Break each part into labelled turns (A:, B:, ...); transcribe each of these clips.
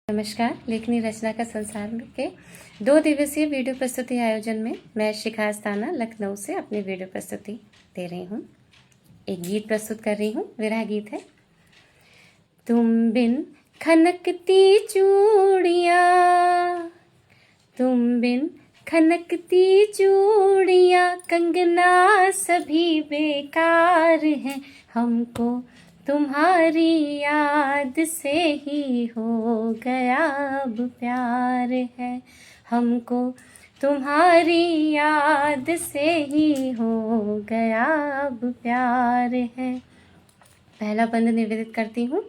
A: नमस्कार। लेखनी रचना का संसार के 2 दिवसीय वीडियो प्रस्तुति आयोजन में मैं शिखा अस्थाना लखनऊ से अपनी वीडियो प्रस्तुति दे रही हूँ। एक गीत प्रस्तुत कर रही हूँ। विरह गीत है। तुम बिन खनकती चूड़ियाँ, तुम बिन खनकती चूड़ियाँ, कंगना सभी बेकार हैं। हमको तुम्हारी याद से ही हो गया अब प्यार है। हमको तुम्हारी याद से ही हो गया अब प्यार है। पहला बंद निवेदित करती हूँ।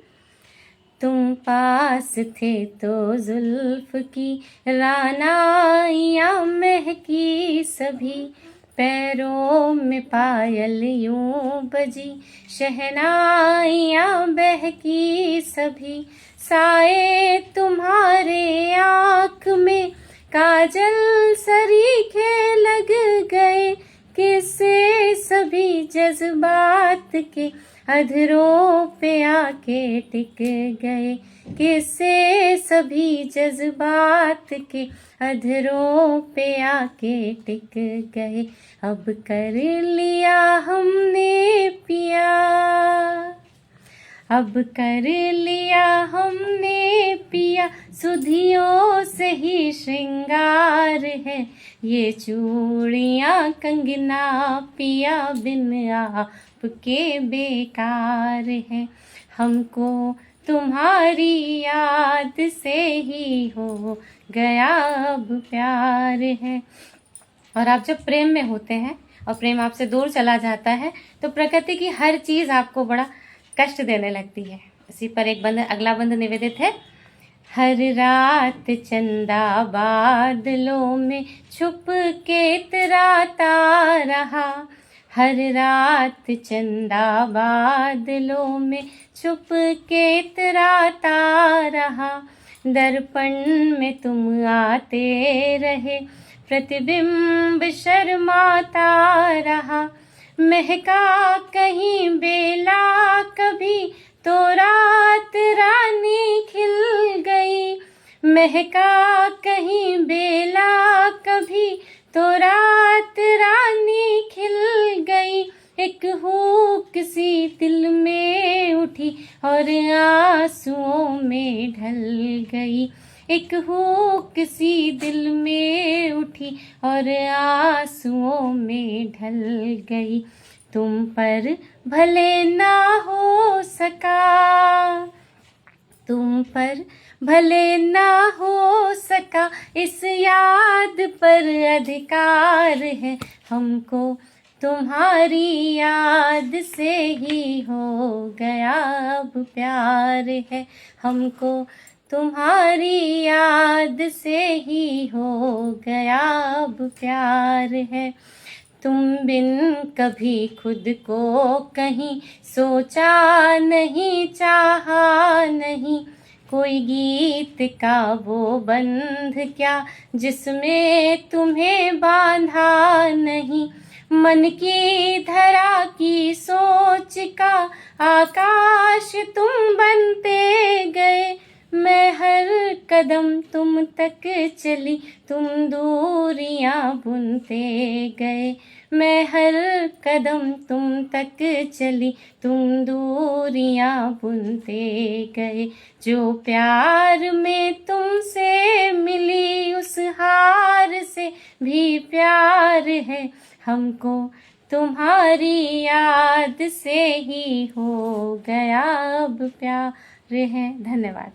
A: तुम पास थे तो जुल्फ की रानाइयाँ महकी सभी, पैरों में पायल यूं बजी शहनाइयाँ बहकी सभी। साए तुम्हारे आँख में काजल सरीखे लग गए, किससे सभी जज्बात के अधरों पे आके टिक गए, किससे सभी जज्बात के अधरों पे आके टिक गए। अब कर लिया हमने पिया, अब कर लिया हमने पिया, सुधियों से ही श्रृंगार है। ये चूड़ियाँ कंगना पिया बिन आपके बेकार है। हमको तुम्हारी याद से ही हो गया अब प्यार है। और आप जब प्रेम में होते हैं और प्रेम आपसे दूर चला जाता है तो प्रकृति की हर चीज आपको बड़ा कष्ट देने लगती है। इसी पर एक बंद, अगला बंद निवेदित है। हर रात चंदा बादलों में छुप के इतराता रहा, हर रात चंदा बादलों में छुप के इतराता रहा। दर्पण में तुम आते रहे, प्रतिबिंब शर्माता रहा। महका कहीं बेला कभी तो रात रानी खिल गई, महका कहीं बेला कभी तो रात रानी खिल गई। एक हुक सी दिल में उठी और आंसुओं में ढल गई, एक हुक सी दिल में उठी और आंसुओं में ढल गई। तुम पर भले ना हो सका, तुम पर भले ना हो सका, इस याद पर अधिकार है। हमको तुम्हारी याद से ही हो गया अब प्यार है। हमको तुम्हारी याद से ही हो गया अब प्यार है। तुम बिन कभी खुद को कहीं सोचा नहीं, चाहा नहीं, कोई गीत का वो बंध क्या जिसमें तुम्हें बांधा नहीं। मन की धरा की सोच का आकाश तुम बनते गए, मैं हर कदम तुम तक चली, तुम दूरियां बुनते गए। मैं हर कदम तुम तक चली, तुम दूरियां बुनते गए। जो प्यार में तुमसे मिली उस हार से भी प्यार है। हमको तुम्हारी याद से ही हो गया अब प्यार है। धन्यवाद।